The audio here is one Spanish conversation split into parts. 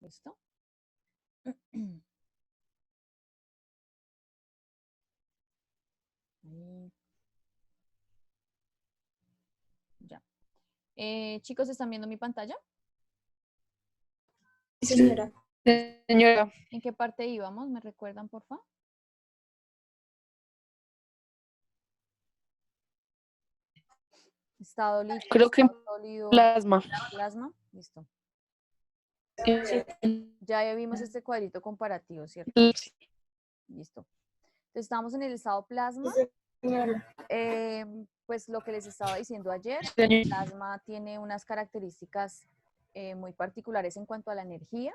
¿Listo? Ahí, ya. Chicos, ¿están viendo mi pantalla? Sí, señora. Señora, ¿En qué parte íbamos? ¿Me recuerdan, por favor? Estado líquido, creo que estado sólido, plasma. plasma. Listo. Sí. Ya vimos este cuadrito comparativo, ¿cierto? Listo. Entonces, estamos en el estado plasma. Señora. Pues lo que les estaba diciendo ayer, el Señora. plasma tiene unas características muy particulares en cuanto a la energía.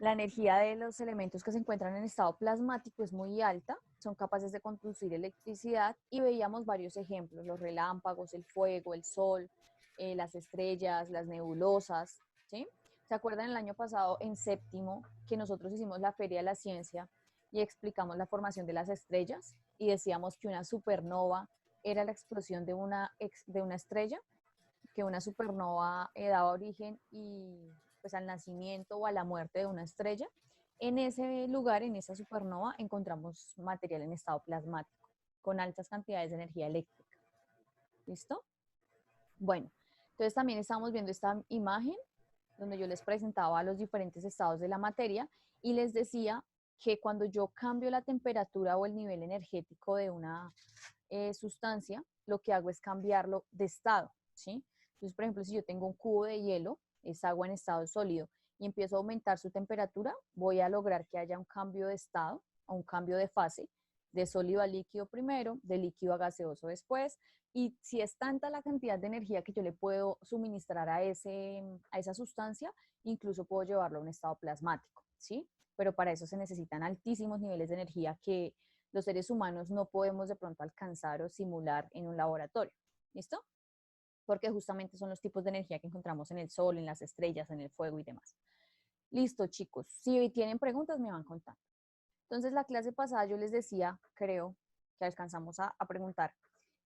La energía de los elementos que se encuentran en estado plasmático es muy alta, son capaces de conducir electricidad y veíamos varios ejemplos, los relámpagos, el fuego, el sol, las estrellas, las nebulosas, ¿sí? ¿Se acuerdan el año pasado en séptimo que nosotros hicimos la Feria de la Ciencia y explicamos la formación de las estrellas y decíamos que una supernova era la explosión de una estrella, que una supernova daba origen y pues al nacimiento o a la muerte de una estrella? En ese lugar, en esa supernova, encontramos material en estado plasmático con altas cantidades de energía eléctrica. ¿Listo? Bueno, entonces también estamos viendo esta imagen donde yo les presentaba los diferentes estados de la materia y les decía que cuando yo cambio la temperatura o el nivel energético de una sustancia, lo que hago es cambiarlo de estado, ¿sí? Entonces, por ejemplo, si yo tengo un cubo de hielo, es agua en estado sólido, y empiezo a aumentar su temperatura, voy a lograr que haya un cambio de estado o un cambio de fase, de sólido a líquido primero, de líquido a gaseoso después, y si es tanta la cantidad de energía que yo le puedo suministrar a esa sustancia, incluso puedo llevarlo a un estado plasmático, ¿sí? Pero para eso se necesitan altísimos niveles de energía que los seres humanos no podemos de pronto alcanzar o simular en un laboratorio. ¿Listo? Porque justamente son los tipos de energía que encontramos en el sol, en las estrellas, en el fuego y demás. Listo, chicos. Si tienen preguntas, me van contando. Entonces, la clase pasada yo les decía, creo que alcanzamos a preguntar,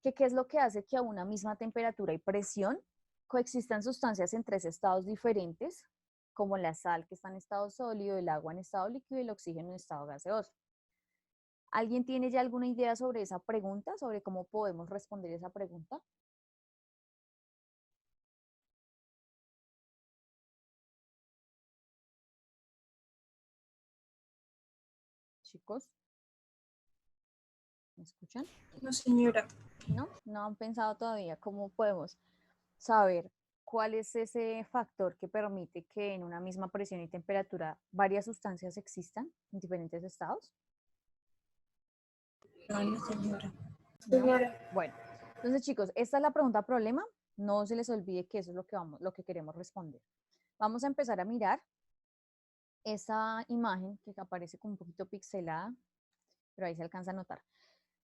que qué es lo que hace que a una misma temperatura y presión coexistan sustancias en tres estados diferentes, como la sal que está en estado sólido, el agua en estado líquido y el oxígeno en estado gaseoso. ¿Alguien tiene ya alguna idea sobre esa pregunta, sobre cómo podemos responder esa pregunta? Chicos, ¿me escuchan? No, señora. ¿No? No han pensado todavía cómo podemos saber cuál es ese factor que permite que en una misma presión y temperatura varias sustancias existan en diferentes estados. No, no, señora. ¿No? Señora. Bueno, entonces chicos, esta es la pregunta problema. No se les olvide que eso es lo que queremos responder. Vamos a empezar a mirar esa imagen que aparece como un poquito pixelada, pero ahí se alcanza a notar.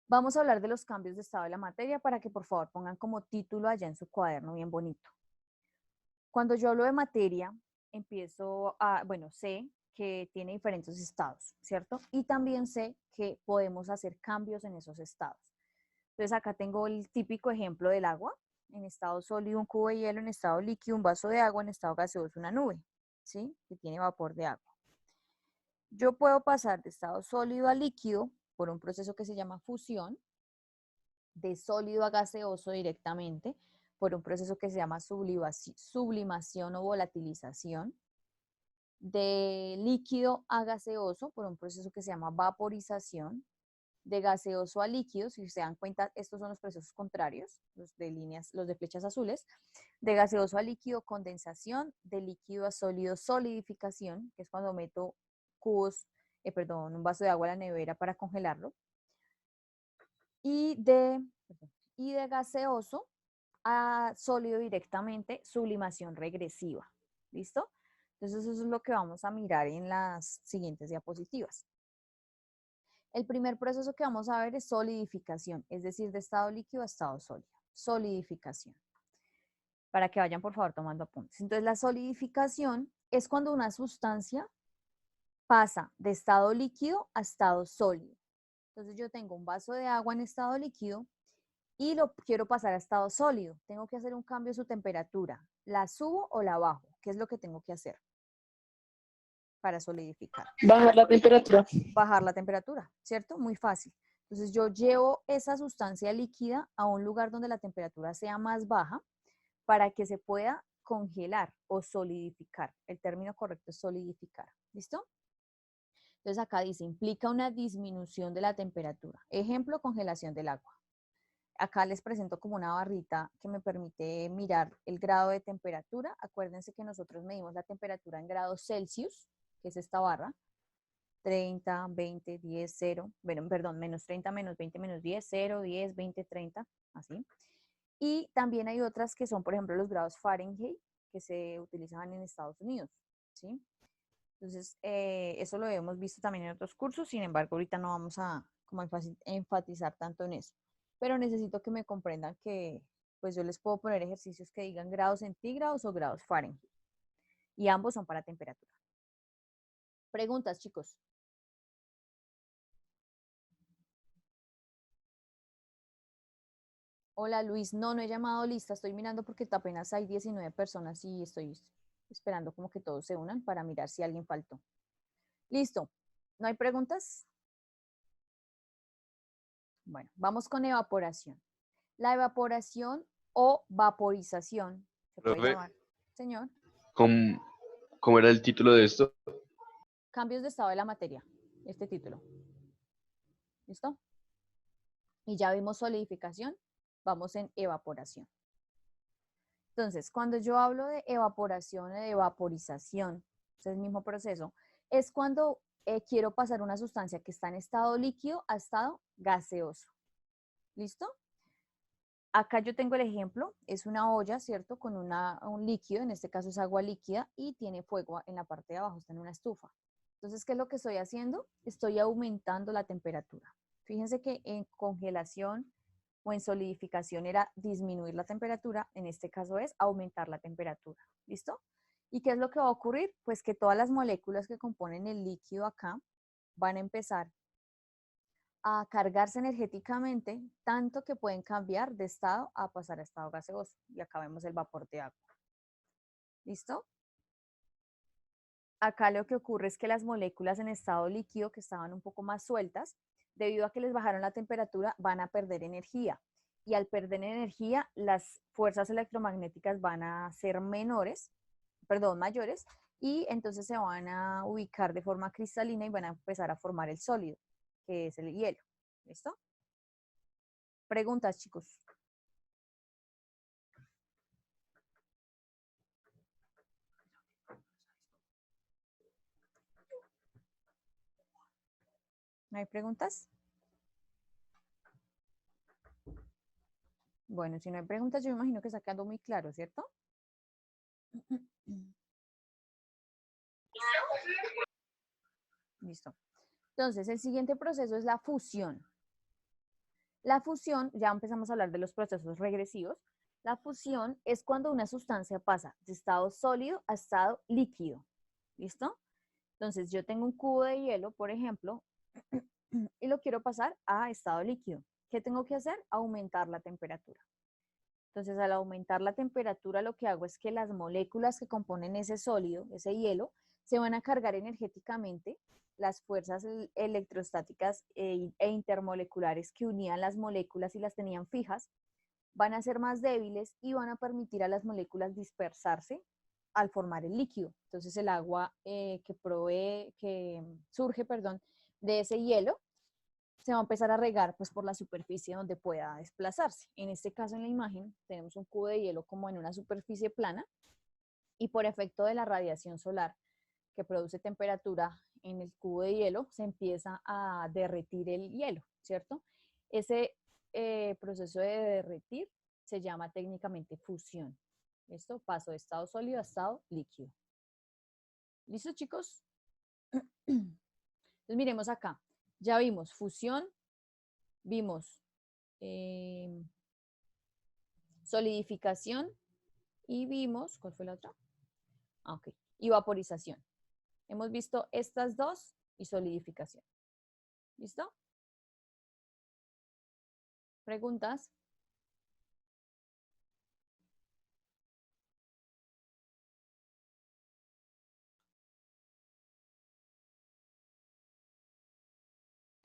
Vamos a hablar de los cambios de estado de la materia para que por favor pongan como título allá en su cuaderno bien bonito. Cuando yo hablo de materia, sé que tiene diferentes estados, ¿cierto? Y también sé que podemos hacer cambios en esos estados. Entonces acá tengo el típico ejemplo del agua, en estado sólido un cubo de hielo, en estado líquido un vaso de agua, en estado gaseoso una nube, ¿sí? Que tiene vapor de agua. Yo puedo pasar de estado sólido a líquido por un proceso que se llama fusión, de sólido a gaseoso directamente por un proceso que se llama sublimación o volatilización, de líquido a gaseoso por un proceso que se llama vaporización, de gaseoso a líquido, si se dan cuenta, estos son los procesos contrarios, los de flechas azules, de gaseoso a líquido, condensación, de líquido a sólido, solidificación, que es cuando meto un vaso de agua a la nevera para congelarlo, y de gaseoso a sólido directamente, sublimación regresiva. ¿Listo? Entonces eso es lo que vamos a mirar en las siguientes diapositivas. El primer proceso que vamos a ver es solidificación, es decir, de estado líquido a estado sólido. Solidificación. Para que vayan por favor tomando apuntes. Entonces la solidificación es cuando una sustancia pasa de estado líquido a estado sólido. Entonces yo tengo un vaso de agua en estado líquido y lo quiero pasar a estado sólido. Tengo que hacer un cambio de su temperatura. ¿La subo o la bajo? ¿Qué es lo que tengo que hacer? para solidificar. Bajar la temperatura. Bajar la temperatura, ¿cierto? Muy fácil. Entonces yo llevo esa sustancia líquida a un lugar donde la temperatura sea más baja para que se pueda congelar o solidificar. El término correcto es solidificar. ¿Listo? Entonces acá dice, implica una disminución de la temperatura. Ejemplo, congelación del agua. Acá les presento como una barrita que me permite mirar el grado de temperatura. Acuérdense que nosotros medimos la temperatura en grados Celsius, que es esta barra. 30, 20, 10, 0, bueno, perdón, menos 30, menos 20, menos 10, 0, 10, 20, 30, así. Y también hay otras que son, por ejemplo, los grados Fahrenheit, que se utilizan en Estados Unidos, ¿sí? Entonces, eso lo hemos visto también en otros cursos, sin embargo, ahorita no vamos a como enfatizar tanto en eso. Pero necesito que me comprendan que, pues yo les puedo poner ejercicios que digan grados centígrados o grados Fahrenheit. Y ambos son para temperatura. Preguntas, chicos. Hola Luis, no he llamado lista, estoy mirando porque apenas hay 19 personas y estoy esperando como que todos se unan para mirar si alguien faltó. Listo, ¿no hay preguntas? Bueno, vamos con evaporación. La evaporación o vaporización, se puede Profe, llamar, señor, ¿cómo era el título de esto? cambios de estado de la materia, este título. ¿Listo? Y ya vimos solidificación, vamos en evaporación. Entonces, cuando yo hablo de evaporación o de vaporización, es el mismo proceso, es cuando quiero pasar una sustancia que está en estado líquido a estado gaseoso. ¿Listo? Acá yo tengo el ejemplo, es una olla, ¿cierto? Con un líquido, en este caso es agua líquida, y tiene fuego en la parte de abajo, está en una estufa. Entonces, ¿qué es lo que estoy haciendo? Estoy aumentando la temperatura. Fíjense que en congelación o en solidificación era disminuir la temperatura, en este caso es aumentar la temperatura. ¿Listo? ¿Y qué es lo que va a ocurrir? Pues que todas las moléculas que componen el líquido acá van a empezar a cargarse energéticamente, tanto que pueden cambiar de estado a pasar a estado gaseoso. Y acá vemos el vapor de agua. ¿Listo? Acá lo que ocurre es que las moléculas en estado líquido, que estaban un poco más sueltas, debido a que les bajaron la temperatura, van a perder energía. Y al perder energía, las fuerzas electromagnéticas van a ser mayores, y entonces se van a ubicar de forma cristalina y van a empezar a formar el sólido, que es el hielo. ¿Listo? Preguntas, chicos. ¿No hay preguntas? Bueno, si no hay preguntas, yo me imagino que está quedando muy claro, ¿cierto? Listo. Entonces, el siguiente proceso es la fusión. La fusión, ya empezamos a hablar de los procesos regresivos. La fusión es cuando una sustancia pasa de estado sólido a estado líquido. ¿Listo? Entonces, yo tengo un cubo de hielo, por ejemplo, y lo quiero pasar a estado líquido. ¿Qué tengo que hacer? Aumentar la temperatura. Entonces, al aumentar la temperatura, lo que hago es que las moléculas que componen ese sólido, ese hielo, se van a cargar energéticamente. Las fuerzas electrostáticas e intermoleculares que unían las moléculas y las tenían fijas van a ser más débiles y van a permitir a las moléculas dispersarse al formar el líquido. Entonces, el agua que surge, de ese hielo se va a empezar a regar pues por la superficie donde pueda desplazarse. En este caso en la imagen tenemos un cubo de hielo como en una superficie plana y por efecto de la radiación solar que produce temperatura en el cubo de hielo se empieza a derretir el hielo, ¿cierto? Ese proceso de derretir se llama técnicamente fusión. Esto paso de estado sólido a estado líquido. ¿Listo, chicos? Entonces miremos acá. Ya vimos fusión, vimos solidificación y vimos, ¿cuál fue la otra? Ah, ok, y vaporización. Hemos visto estas dos y solidificación. ¿Listo? ¿Preguntas?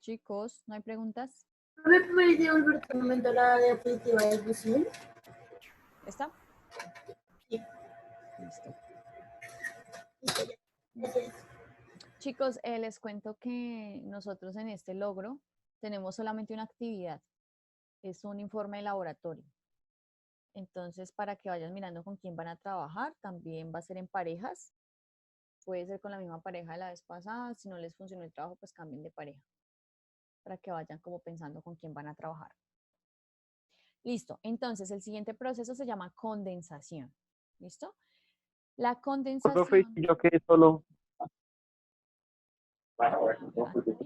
Chicos, ¿no hay preguntas? ¿Me puedes devolver un momento la diapositiva del visión? ¿Está? Sí. Listo. Listo, ya. Gracias. Chicos, les cuento que nosotros en este logro tenemos solamente una actividad, es un informe de laboratorio. Entonces, para que vayan mirando con quién van a trabajar, también va a ser en parejas. Puede ser con la misma pareja de la vez pasada. Si no les funcionó el trabajo, pues cambien de pareja, para que vayan como pensando con quién van a trabajar. Listo. Entonces, el siguiente proceso se llama condensación. ¿Listo? La Profe, condensación. yo quedé solo. Tranqui.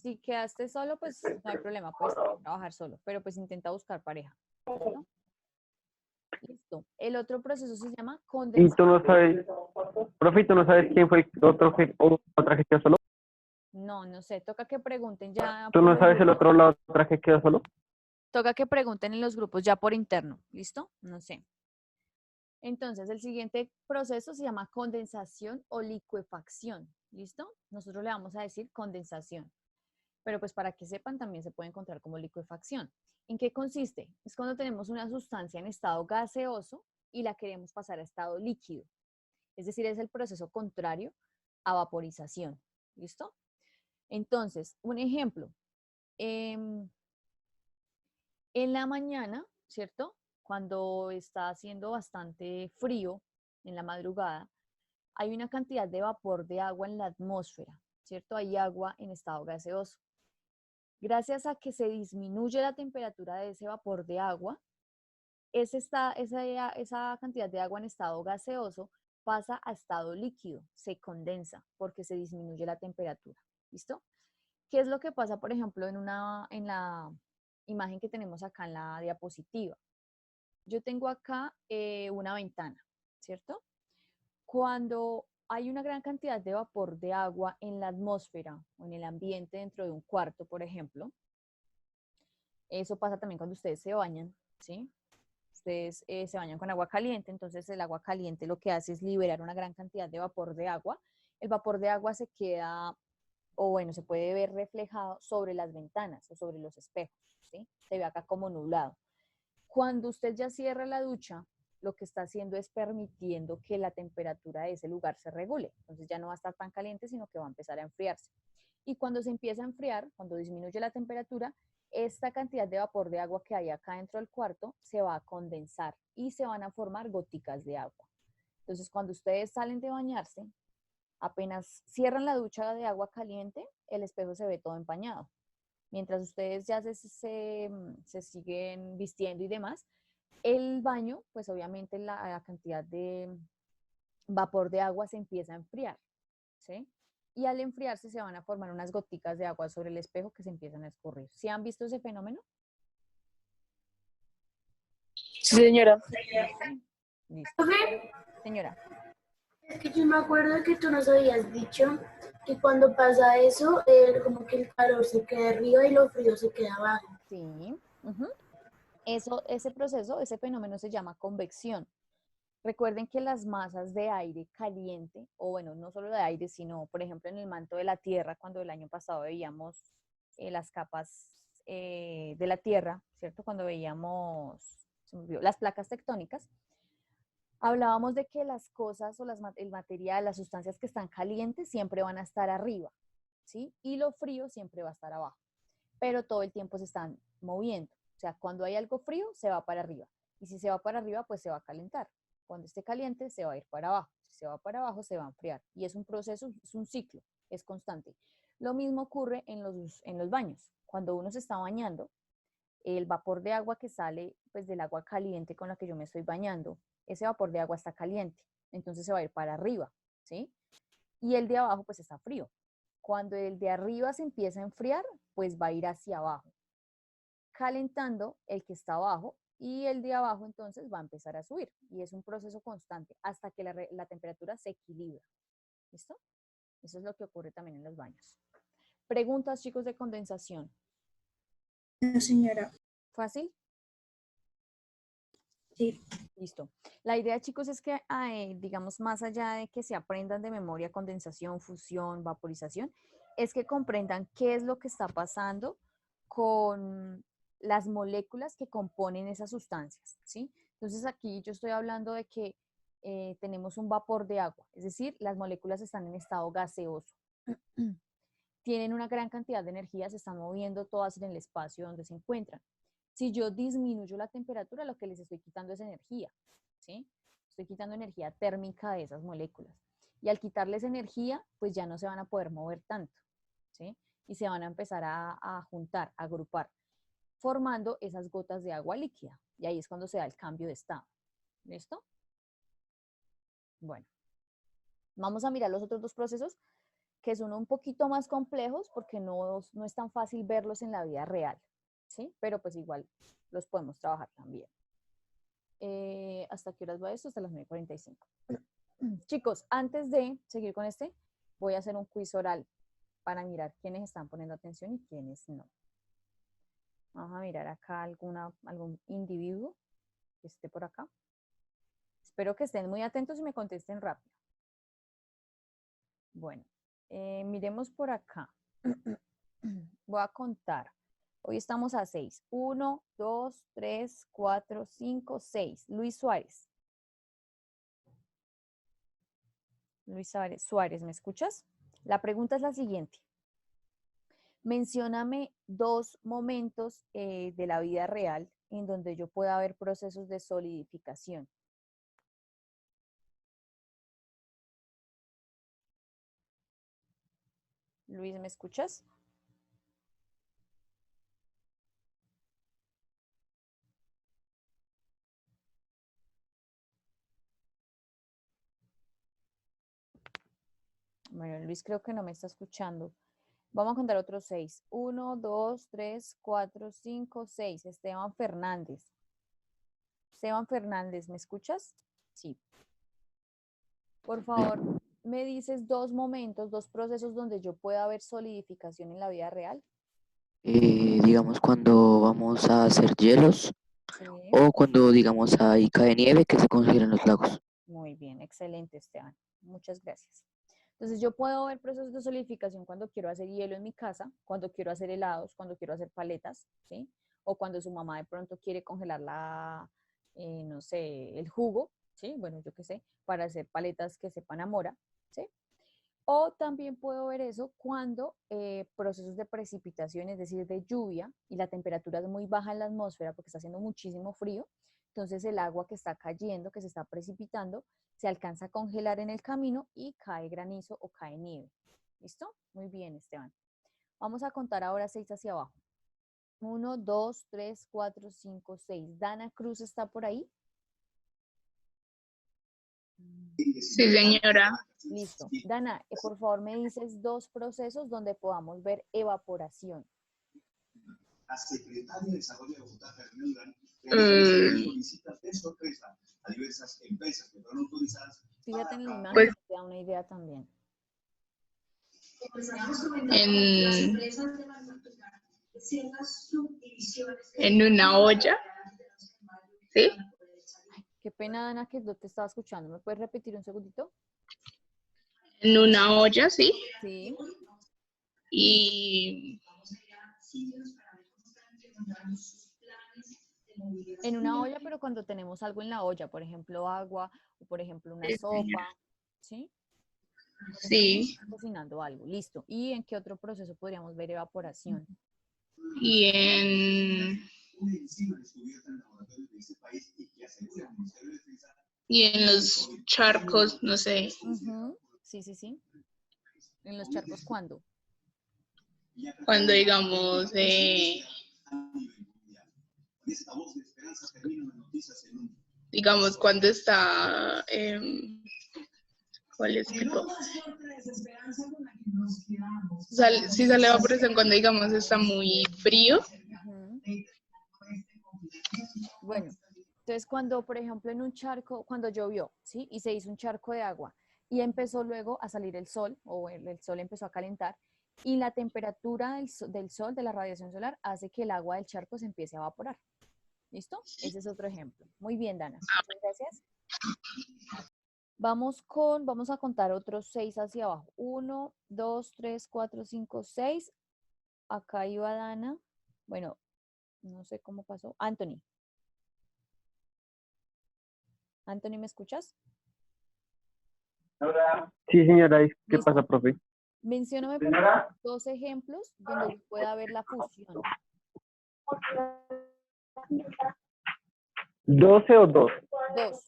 Si quedaste solo, pues no hay problema, puedes trabajar solo, pero pues intenta buscar pareja. ¿Listo? Listo. El otro proceso se llama Y condensación. tú no sabes, profe, ¿tú no sabes quién fue el otro otra que quedó solo? No, no sé. Toca que pregunten ya ¿Tú por no los sabes el grupos. otro la otra que quedó solo? Toca que pregunten en los grupos ya por interno. ¿Listo? No sé. Entonces, el siguiente proceso se llama condensación o licuefacción. ¿Listo? Nosotros le vamos a decir condensación. Pero pues para que sepan, también se puede encontrar como licuefacción. ¿En qué consiste? Es cuando tenemos una sustancia en estado gaseoso y la queremos pasar a estado líquido. Es decir, es el proceso contrario a vaporización. ¿Listo? Entonces, un ejemplo. em, en la mañana, ¿cierto? Cuando está haciendo bastante frío en la madrugada, hay una cantidad de vapor de agua en la atmósfera, ¿cierto? Hay agua en estado gaseoso. Gracias a que se disminuye la temperatura de ese vapor de agua, esa cantidad de agua en estado gaseoso pasa a estado líquido, se condensa porque se disminuye la temperatura. ¿Listo? ¿Qué es lo que pasa, por ejemplo, en la imagen que tenemos acá en la diapositiva? Yo tengo acá una ventana, ¿cierto? Cuando hay una gran cantidad de vapor de agua en la atmósfera o en el ambiente dentro de un cuarto, por ejemplo, eso pasa también cuando ustedes se bañan, ¿sí? Ustedes se bañan con agua caliente, entonces el agua caliente lo que hace es liberar una gran cantidad de vapor de agua. El vapor de agua se queda, o bueno, se puede ver reflejado sobre las ventanas o sobre los espejos, ¿sí? Se ve acá como nublado. Cuando usted ya cierra la ducha, lo que está haciendo es permitiendo que la temperatura de ese lugar se regule. Entonces ya no va a estar tan caliente, sino que va a empezar a enfriarse. Y cuando se empieza a enfriar, cuando disminuye la temperatura, esta cantidad de vapor de agua que hay acá dentro del cuarto se va a condensar y se van a formar goticas de agua. Entonces, cuando ustedes salen de bañarse, apenas cierran la ducha de agua caliente, el espejo se ve todo empañado. Mientras ustedes ya se siguen vistiendo y demás, el baño, pues obviamente la cantidad de vapor de agua se empieza a enfriar, ¿sí? Y al enfriarse se van a formar unas goticas de agua sobre el espejo que se empiezan a escurrir. ¿Sí han visto ese fenómeno? Sí, señora. ¿Sí? Listo. Profe, Señora. es que yo me acuerdo que tú nos habías dicho que cuando pasa eso, como que el calor se queda arriba y lo frío se queda abajo. Sí. Ujú. Ese proceso, ese fenómeno se llama convección. Recuerden que las masas de aire caliente, o bueno, no solo de aire, sino por ejemplo en el manto de la Tierra, cuando el año pasado veíamos las capas de la Tierra, ¿cierto? Cuando veíamos las placas tectónicas, hablábamos de que las cosas o el material, las sustancias que están calientes siempre van a estar arriba, ¿sí? Y lo frío siempre va a estar abajo, pero todo el tiempo se están moviendo. O sea, cuando hay algo frío, se va para arriba. Y si se va para arriba, pues se va a calentar. Cuando esté caliente, se va a ir para abajo. Si se va para abajo, se va a enfriar. Y es un proceso, es un ciclo, es constante. Lo mismo ocurre en los baños. Cuando uno se está bañando, el vapor de agua que sale pues, del agua caliente con la que yo me estoy bañando, ese vapor de agua está caliente, entonces se va a ir para arriba, ¿sí? Y el de abajo pues está frío. Cuando el de arriba se empieza a enfriar, pues va a ir hacia abajo, calentando el que está abajo y el de abajo entonces va a empezar a subir. Y es un proceso constante hasta que la temperatura se equilibra. ¿Listo? Eso es lo que ocurre también en los baños. Preguntas, chicos, de condensación. No, señora. ¿Fácil? Sí. Listo. La idea, chicos, es que, digamos, más allá de que se aprendan de memoria condensación, fusión, vaporización, es que comprendan qué es lo que está pasando con las moléculas que componen esas sustancias, ¿sí? Entonces, aquí yo estoy hablando de que tenemos un vapor de agua, es decir, las moléculas están en estado gaseoso. Tienen una gran cantidad de energía, se están moviendo todas en el espacio donde se encuentran. Si yo disminuyo la temperatura, lo que les estoy quitando es energía, ¿sí? Estoy quitando energía térmica de esas moléculas. Y al quitarles energía, pues ya no se van a poder mover tanto, ¿sí? Y se van a empezar a juntar, a agrupar, formando esas gotas de agua líquida. Y ahí es cuando se da el cambio de estado. ¿Listo? Bueno, vamos a mirar los otros dos procesos que son un poquito más complejos porque no es tan fácil verlos en la vida real, ¿sí? Pero pues igual los podemos trabajar también. ¿Hasta qué horas va esto? Hasta las 9:45. Chicos, antes de seguir con este, voy a hacer un quiz oral para mirar quiénes están poniendo atención y quiénes no. Vamos a mirar acá algún individuo que esté por acá. Espero que estén muy atentos y me contesten rápido. Bueno, miremos por acá. Voy a contar. Hoy estamos a 6. 1, 2, 3, 4, 5, 6. Luis Suárez. Luis Suárez, ¿me escuchas? La pregunta es la siguiente. Mencióname 2 momentos de la vida real en donde yo pueda ver procesos de solidificación. Luis, ¿me escuchas? Bueno, Luis creo que no me está escuchando. Vamos a contar otros 6. 1, 2, 3, 4, 5, 6. Esteban Fernández. Esteban Fernández, ¿me escuchas? Sí. Por favor, me dices 2 momentos, 2 procesos donde yo pueda ver solidificación en la vida real. Digamos cuando vamos a hacer hielos Sí. o cuando digamos ahí cae nieve que se congelan los lagos. Muy bien, excelente, Esteban. Muchas gracias. Entonces, yo puedo ver procesos de solidificación cuando quiero hacer hielo en mi casa, cuando quiero hacer helados, cuando quiero hacer paletas, ¿sí? O cuando su mamá de pronto quiere congelar no sé, el jugo, ¿sí? Bueno, yo qué sé, para hacer paletas que sepan a mora, ¿sí? O también puedo ver eso cuando procesos de precipitación, es decir, de lluvia, y la temperatura es muy baja en la atmósfera porque está haciendo muchísimo frío, entonces el agua que está cayendo, que se está precipitando, se alcanza a congelar en el camino y cae granizo o cae nieve. ¿Listo? Muy bien, Esteban. Vamos a contar ahora 6 hacia abajo. 1, 2, 3, 4, 5, 6. Dana Cruz está por ahí. Sí, señora. Listo. Dana, por favor me dices 2 procesos donde podamos ver evaporación. La secretaria de Desarrollo de Bogotá, Carmen Durán, realizó visitas de sorpresa a diversas empresas que fueron autorizadas. Fíjate en la imagen, Pues, te da una idea también. En una olla. ¿Sí? Qué pena, Dana, que no te estaba escuchando. ¿Me puedes repetir un segundito? En una olla, sí. Sí. Y En una olla, pero cuando tenemos algo en la olla, por ejemplo, agua o por ejemplo una Sí, sopa, señora. ¿sí? Sí. Cocinando algo, listo. ¿Y en qué otro proceso podríamos ver evaporación? Y en los charcos, no sé. Ujú. Sí, sí, sí. ¿En los charcos cuándo? Cuando digamos cuando está ¿cuál es que todo? Sí sale evaporación cuando digamos está muy frío. Ujú. Bueno, entonces cuando, por ejemplo, en un charco, cuando llovió, ¿sí? Y se hizo un charco de agua y empezó luego a salir el sol, o el sol empezó a calentar, y la temperatura del sol, de la radiación solar, hace que el agua del charco se empiece a evaporar, ¿Listo? Ese es otro ejemplo. Muy bien, Dana. Muchas gracias. Vamos a contar otros 6 hacia abajo. 1, 2, 3, 4, 5, 6. Acá iba Dana. Bueno, no sé cómo pasó. Anthony. Anthony, ¿me escuchas? Sí, señora, ¿qué ¿Listo? pasa, profe? Mencióname por favor 2 ejemplos donde yo pueda ver la fusión. 12 o 2. 2.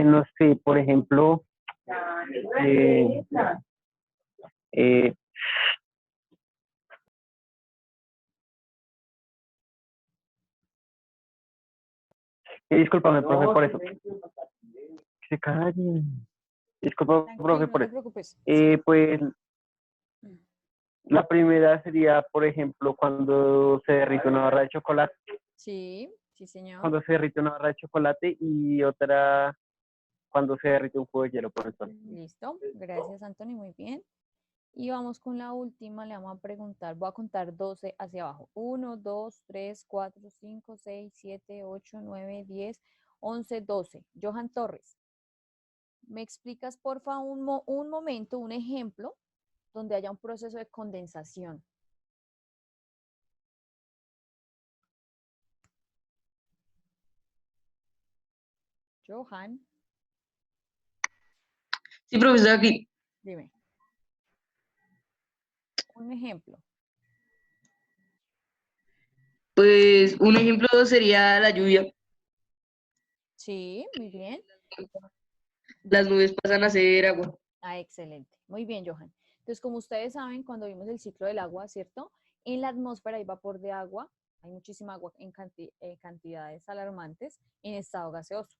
No sé, por ejemplo, eh, eh, discúlpame, profe, por eso. Que se callen. Disculpa, profe, Tranquilo, no por te eso. preocupes. Sí. Pues la primera sería, por ejemplo, cuando se derrite una barra de chocolate. Sí, sí, señor. Cuando se derrite una barra de chocolate y otra cuando se derrite un jugo de hielo, profesor. Listo. Gracias, Anthony. Muy bien. Y vamos con la última. Le vamos a preguntar. Voy a contar 12 hacia abajo. 1, 2, 3, 4, 5, 6, 7, 8, 9, 10, 11, 12. Johan Torres, ¿me explicas, porfa, un momento, un ejemplo donde haya un proceso de condensación? Johan, Sí, profesor, aquí. dime. Un ejemplo. Pues un ejemplo sería la lluvia. Sí, muy bien. Las nubes pasan a ser agua. Ah, excelente. Muy bien, Johan. Entonces, como ustedes saben, cuando vimos el ciclo del agua, ¿cierto? En la atmósfera hay vapor de agua, hay muchísima agua en cantidades alarmantes en estado gaseoso.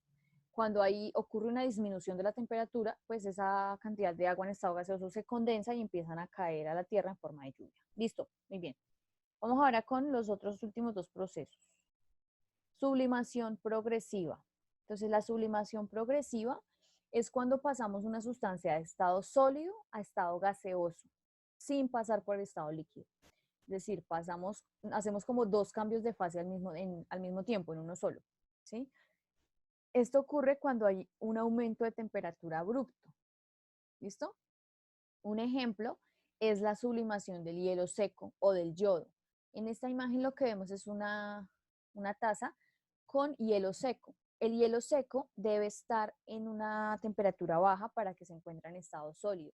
Cuando ahí ocurre una disminución de la temperatura, pues esa cantidad de agua en estado gaseoso se condensa y empiezan a caer a la Tierra en forma de lluvia. Listo, muy bien. Vamos ahora con los otros últimos 2 procesos. Sublimación progresiva. Entonces, la sublimación progresiva es cuando pasamos una sustancia de estado sólido a estado gaseoso, sin pasar por el estado líquido. Es decir, hacemos como 2 cambios de fase al mismo tiempo, en uno solo. ¿Sí? Esto ocurre cuando hay un aumento de temperatura abrupto. ¿Listo? Un ejemplo es la sublimación del hielo seco o del yodo. En esta imagen lo que vemos es una taza con hielo seco. El hielo seco debe estar en una temperatura baja para que se encuentre en estado sólido.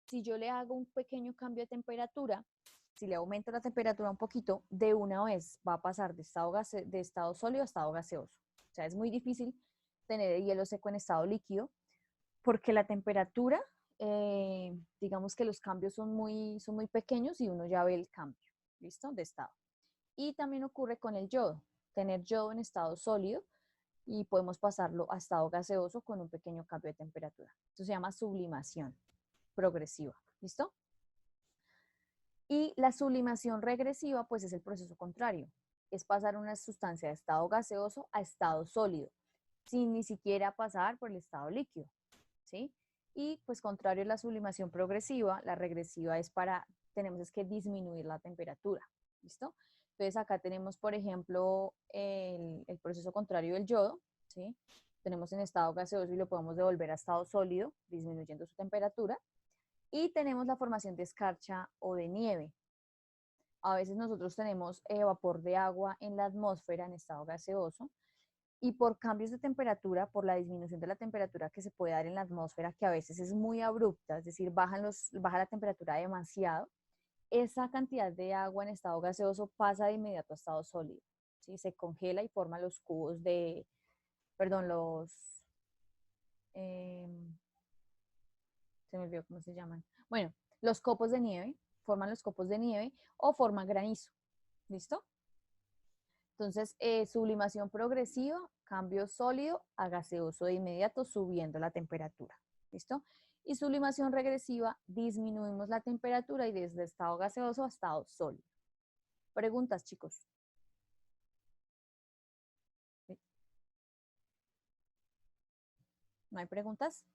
Si yo le hago un pequeño cambio de temperatura, si le aumento la temperatura un poquito, de una vez va a pasar de estado sólido a estado gaseoso. O sea, es muy difícil tener el hielo seco en estado líquido porque la temperatura, digamos que los cambios son muy pequeños y uno ya ve el cambio, ¿listo? De estado. Y también ocurre con el yodo, tener yodo en estado sólido y podemos pasarlo a estado gaseoso con un pequeño cambio de temperatura. Esto se llama sublimación progresiva, ¿listo? Y la sublimación regresiva, pues es el proceso contrario, es pasar una sustancia de estado gaseoso a estado sólido, sin ni siquiera pasar por el estado líquido, ¿sí? Y pues contrario a la sublimación progresiva, la regresiva tenemos que disminuir la temperatura, ¿listo? Entonces acá tenemos, por ejemplo, el proceso contrario del yodo, ¿sí? Tenemos en estado gaseoso y lo podemos devolver a estado sólido, disminuyendo su temperatura. Y tenemos la formación de escarcha o de nieve. A veces nosotros tenemos vapor de agua en la atmósfera en estado gaseoso y por cambios de temperatura, por la disminución de la temperatura que se puede dar en la atmósfera, que a veces es muy abrupta, es decir, baja la temperatura demasiado, esa cantidad de agua en estado gaseoso pasa de inmediato a estado sólido. ¿Sí? Se congela y forma los cubos eh, se me olvidó cómo se llaman. Bueno, los copos de nieve, forman los copos de nieve o forman granizo. ¿Listo? Entonces, sublimación progresiva, cambio sólido a gaseoso de inmediato, subiendo la temperatura. ¿Listo? Y sublimación regresiva, disminuimos la temperatura y desde estado gaseoso a estado sólido. Preguntas, chicos. ¿No hay preguntas?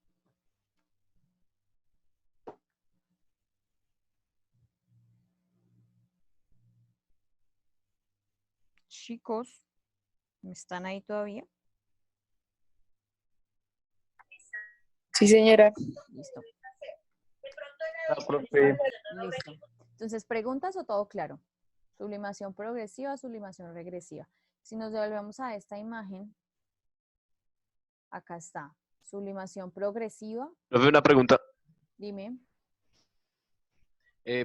chicos. ¿Están ahí todavía? Sí, señora. Listo. Profe, Listo. Entonces, ¿preguntas o todo claro? Sublimación progresiva, sublimación regresiva. Si nos devolvemos a esta imagen, acá está. Sublimación progresiva. Profe, una pregunta. Dime.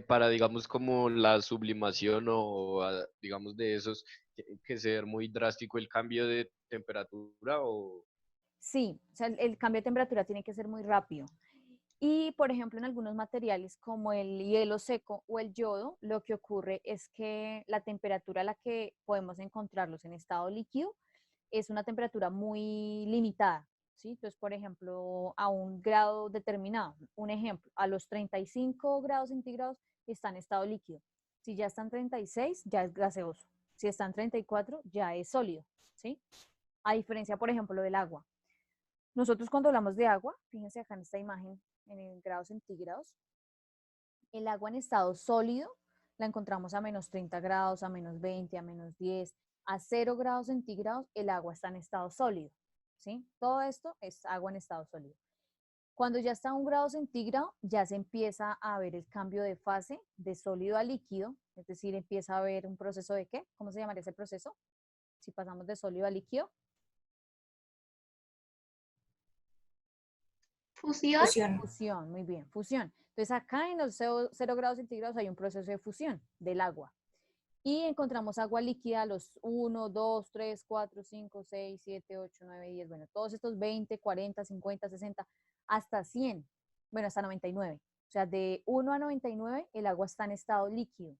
Para, digamos, como la sublimación o, digamos, de esos, ¿tiene que ser muy drástico el cambio de temperatura o...? Sí, o sea, el cambio de temperatura tiene que ser muy rápido. Y, por ejemplo, en algunos materiales como el hielo seco o el yodo, lo que ocurre es que la temperatura a la que podemos encontrarlos en estado líquido es una temperatura muy limitada, ¿sí? Entonces, por ejemplo, a un grado determinado, un ejemplo, a los 35 grados centígrados está en estado líquido. Si ya está en 36, ya es gaseoso. Si está en 34, ya es sólido, ¿sí? A diferencia, por ejemplo, del agua. Nosotros cuando hablamos de agua, fíjense acá en esta imagen, en grados centígrados, el agua en estado sólido la encontramos a menos 30 grados, a menos 20, a menos 10, a 0 grados centígrados el agua está en estado sólido, ¿sí? Todo esto es agua en estado sólido. Cuando ya está a 1 grado centígrado, ya se empieza a ver el cambio de fase de sólido a líquido, es decir, empieza a haber un proceso de ¿qué? ¿Cómo se llamaría ese proceso? Si pasamos de sólido a líquido. Fusión. Fusión, muy bien, fusión. Entonces acá en los 0 grados centígrados hay un proceso de fusión del agua. Y encontramos agua líquida a los 1, 2, 3, 4, 5, 6, 7, 8, 9, 10. Bueno, todos estos 20, 40, 50, 60, hasta 100. Bueno, hasta 99. O sea, de 1 a 99 el agua está en estado líquido.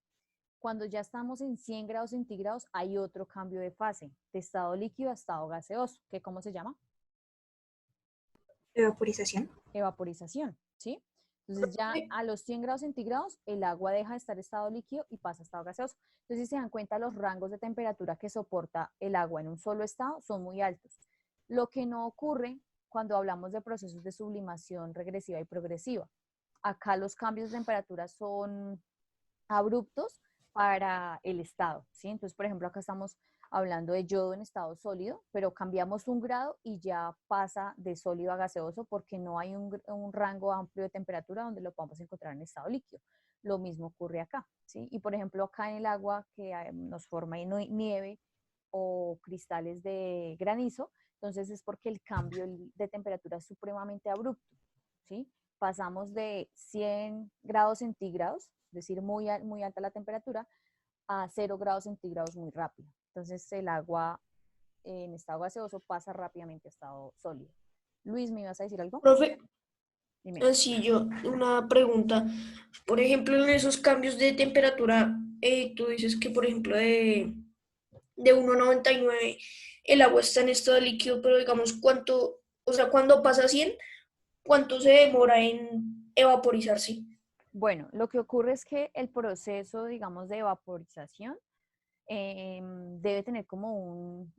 Cuando ya estamos en 100 grados centígrados hay otro cambio de fase, de estado líquido a estado gaseoso, que ¿cómo se llama? Evaporización. Evaporización, ¿sí? Entonces ya a los 100 grados centígrados el agua deja de estar en estado líquido y pasa a estado gaseoso. Entonces, si se dan cuenta, los rangos de temperatura que soporta el agua en un solo estado son muy altos. Lo que no ocurre cuando hablamos de procesos de sublimación regresiva y progresiva. Acá los cambios de temperatura son abruptos para el estado, ¿sí? Entonces, por ejemplo, acá estamos hablando de yodo en estado sólido, pero cambiamos 1 grado y ya pasa de sólido a gaseoso porque no hay un rango amplio de temperatura donde lo podamos encontrar en estado líquido. Lo mismo ocurre acá, ¿sí? Y por ejemplo, acá en el agua que nos forma nieve o cristales de granizo, entonces es porque el cambio de temperatura es supremamente abrupto, ¿sí? Pasamos de 100 grados centígrados, es decir, muy alta la temperatura, a 0 grados centígrados muy rápido. Entonces el agua en estado gaseoso pasa rápidamente a estado sólido. Luis, ¿me ibas a decir algo? Profe, Dime. así yo, una pregunta. Por ejemplo, en esos cambios de temperatura, tú dices que, por ejemplo, de 1,99 el agua está en estado líquido, pero digamos, ¿cuánto, o sea, cuando pasa a 100, cuánto se demora en evaporizarse? Bueno, lo que ocurre es que el proceso, digamos, de vaporización debe tener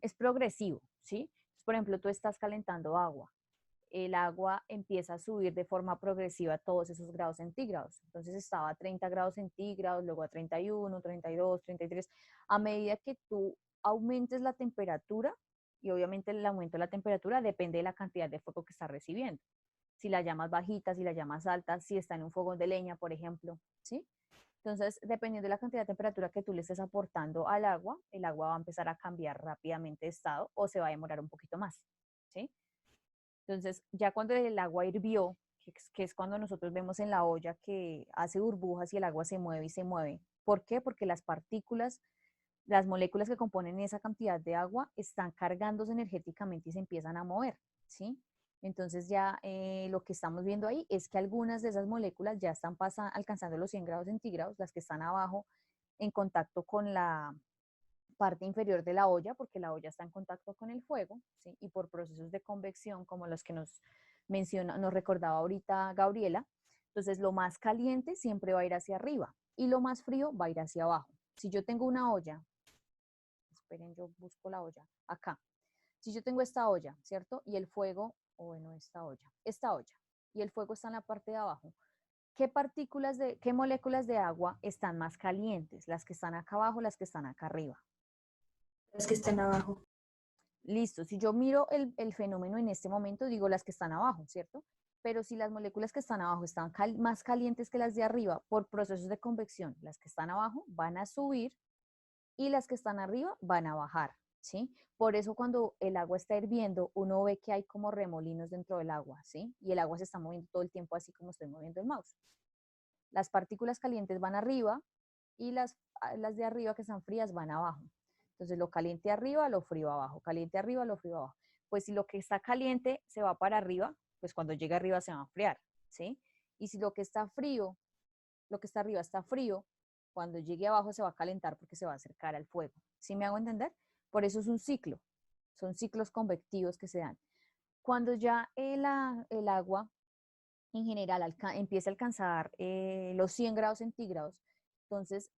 es progresivo, ¿sí? Por ejemplo, tú estás calentando agua. El agua empieza a subir de forma progresiva a todos esos grados centígrados. Entonces estaba a 30 grados centígrados, luego a 31, 32, 33. A medida que tú aumentes la temperatura, y obviamente el aumento de la temperatura depende de la cantidad de fuego que está recibiendo. Si la llamas bajita, si la llamas alta, si está en un fogón de leña, por ejemplo, ¿sí? Entonces, dependiendo de la cantidad de temperatura que tú le estés aportando al agua, el agua va a empezar a cambiar rápidamente de estado o se va a demorar un poquito más, ¿sí? Entonces, ya cuando el agua hirvió, que es cuando nosotros vemos en la olla que hace burbujas y el agua se mueve y se mueve. ¿Por qué? Porque las partículas, las moléculas que componen esa cantidad de agua están cargándose energéticamente y se empiezan a mover, ¿sí? Entonces ya lo que estamos viendo ahí es que algunas de esas moléculas ya están alcanzando los 100 grados centígrados, las que están abajo en contacto con la parte inferior de la olla, porque la olla está en contacto con el fuego, ¿sí? Y por procesos de convección, como los que nos recordaba ahorita Gabriela, entonces lo más caliente siempre va a ir hacia arriba y lo más frío va a ir hacia abajo. Si yo tengo una olla, esperen, yo busco la olla, acá. Si yo tengo esta olla, ¿cierto? Y el fuego, o bueno, esta olla, y el fuego está en la parte de abajo, ¿qué moléculas de agua están más calientes? ¿Las que están acá abajo o las que están acá arriba? Las que están abajo. Listo, si yo miro el fenómeno en este momento, digo las que están abajo, ¿cierto? Pero si las moléculas que están abajo están más calientes que las de arriba por procesos de convección, las que están abajo van a subir y las que están arriba van a bajar, ¿sí? Por eso cuando el agua está hirviendo, uno ve que hay como remolinos dentro del agua, ¿sí? Y el agua se está moviendo todo el tiempo así como estoy moviendo el mouse. Las partículas calientes van arriba y las de arriba que están frías van abajo. Entonces lo caliente arriba, lo frío abajo, caliente arriba, lo frío abajo. Pues si lo que está caliente se va para arriba, pues cuando llegue arriba se va a enfriar, ¿sí? Y si lo que está frío, lo que está arriba está frío, cuando llegue abajo se va a calentar porque se va a acercar al fuego. ¿Sí me hago entender? Por eso es un ciclo, son ciclos convectivos que se dan. Cuando ya el agua en general empieza a alcanzar los 100 grados centígrados, entonces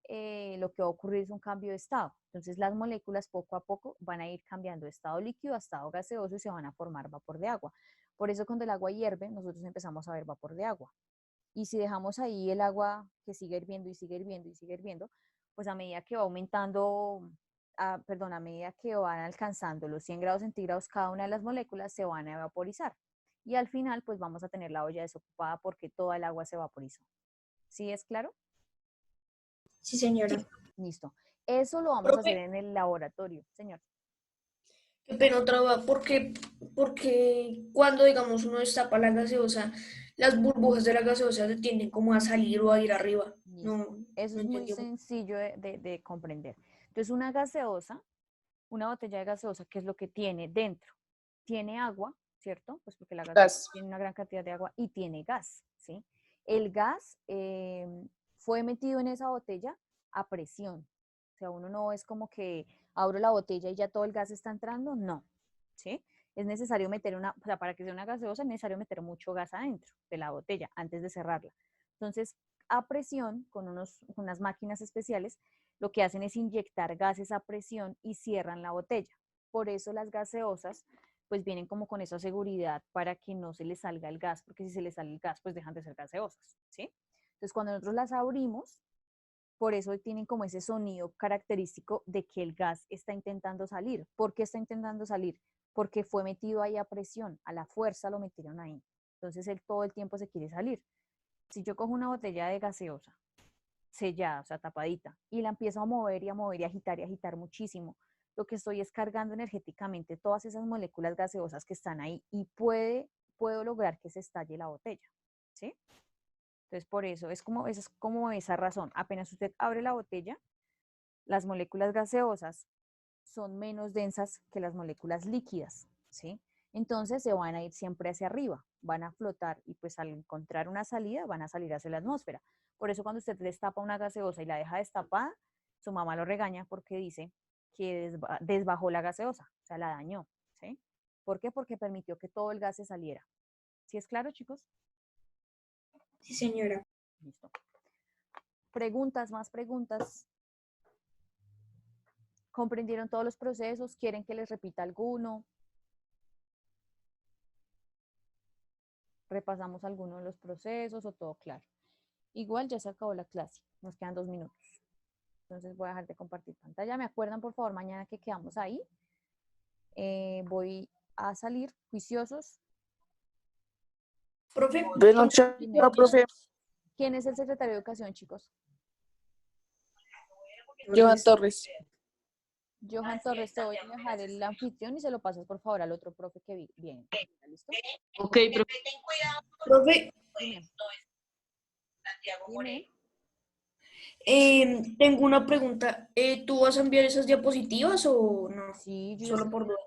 lo que va a ocurrir es un cambio de estado. Entonces las moléculas poco a poco van a ir cambiando de estado líquido a estado gaseoso y se van a formar vapor de agua. Por eso cuando el agua hierve, nosotros empezamos a ver vapor de agua. Y si dejamos ahí el agua que sigue hirviendo y sigue hirviendo y sigue hirviendo, pues a medida que va aumentando, a medida que van alcanzando los 100 grados centígrados cada una de las moléculas, se van a vaporizar. Y al final, pues vamos a tener la olla desocupada porque toda el agua se vaporizó. ¿Sí es claro? Sí, señora. Listo. Eso lo vamos a hacer en el laboratorio, señor. Qué pena otra vez, porque cuando, digamos, uno destapa la gaseosa, las burbujas de la gaseosa se tienden como a salir o a ir arriba. No, Eso no es muy entendí. sencillo de comprender. Entonces, una gaseosa, una botella de gaseosa, ¿qué es lo que tiene dentro? Tiene agua, ¿cierto? Pues porque la gaseosa tiene una gran cantidad de agua y tiene gas, ¿sí? El gas fue metido en esa botella a presión. O sea, uno no es como que abro la botella y ya todo el gas está entrando, no, ¿sí? Es necesario meter o sea, para que sea una gaseosa es necesario meter mucho gas adentro de la botella antes de cerrarla. Entonces, a presión, con unas máquinas especiales, lo que hacen es inyectar gases a presión y cierran la botella. Por eso las gaseosas pues vienen como con esa seguridad para que no se les salga el gas, porque si se les sale el gas, pues dejan de ser gaseosas, ¿sí? Entonces, cuando nosotros las abrimos, por eso tienen como ese sonido característico de que el gas está intentando salir. ¿Por qué está intentando salir? Porque fue metido ahí a presión, a la fuerza lo metieron ahí. Entonces, él todo el tiempo se quiere salir. Si yo cojo una botella de gaseosa, sellada, o sea, tapadita, y la empiezo a mover y a mover y a agitar muchísimo, lo que estoy es cargando energéticamente todas esas moléculas gaseosas que están ahí y puedo lograr que se estalle la botella, ¿sí? Entonces, por eso es como esa razón. Apenas usted abre la botella, las moléculas gaseosas son menos densas que las moléculas líquidas, ¿sí? Entonces se van a ir siempre hacia arriba, van a flotar y pues al encontrar una salida van a salir hacia la atmósfera. Por eso cuando usted destapa una gaseosa y la deja destapada, su mamá lo regaña porque dice que desbajó la gaseosa, o sea, la dañó, ¿sí? ¿Por qué? Porque permitió que todo el gas se saliera. ¿Sí es claro, chicos? Sí, señora. Listo. Preguntas, más preguntas. ¿Comprendieron todos los procesos? ¿Quieren que les repita alguno? ¿Repasamos alguno de los procesos o todo claro? Igual ya se acabó la clase, nos quedan 2 minutos. Entonces voy a dejar de compartir pantalla. ¿Me acuerdan, por favor, mañana que quedamos ahí? Voy a salir juiciosos. Profe. De noche, no, profe. ¿Quién es el secretario de Educación, chicos? Johan Torres. Johan Torres, te voy a dejar el anfitrión y se lo pasas, por favor, al otro profe que viene. ¿Listo? Ok, profe. Profe, Dime. tengo una pregunta. ¿Tú vas a enviar esas diapositivas o no? Sí, Solo por duda.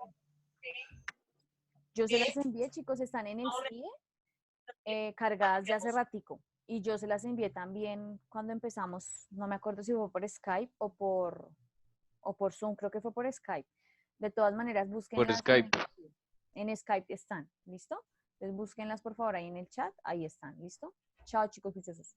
Yo se las envié, chicos, están en el CIE, cargadas ya hace ratico. Y yo se las envié también cuando empezamos, no me acuerdo si fue por Skype o por Zoom, creo que fue por Skype. De todas maneras, búsquenlas. Por Skype. En Skype están, ¿listo? Entonces búsquenlas por favor ahí en el chat, ahí están, ¿listo? Chao, chicos juiciosos.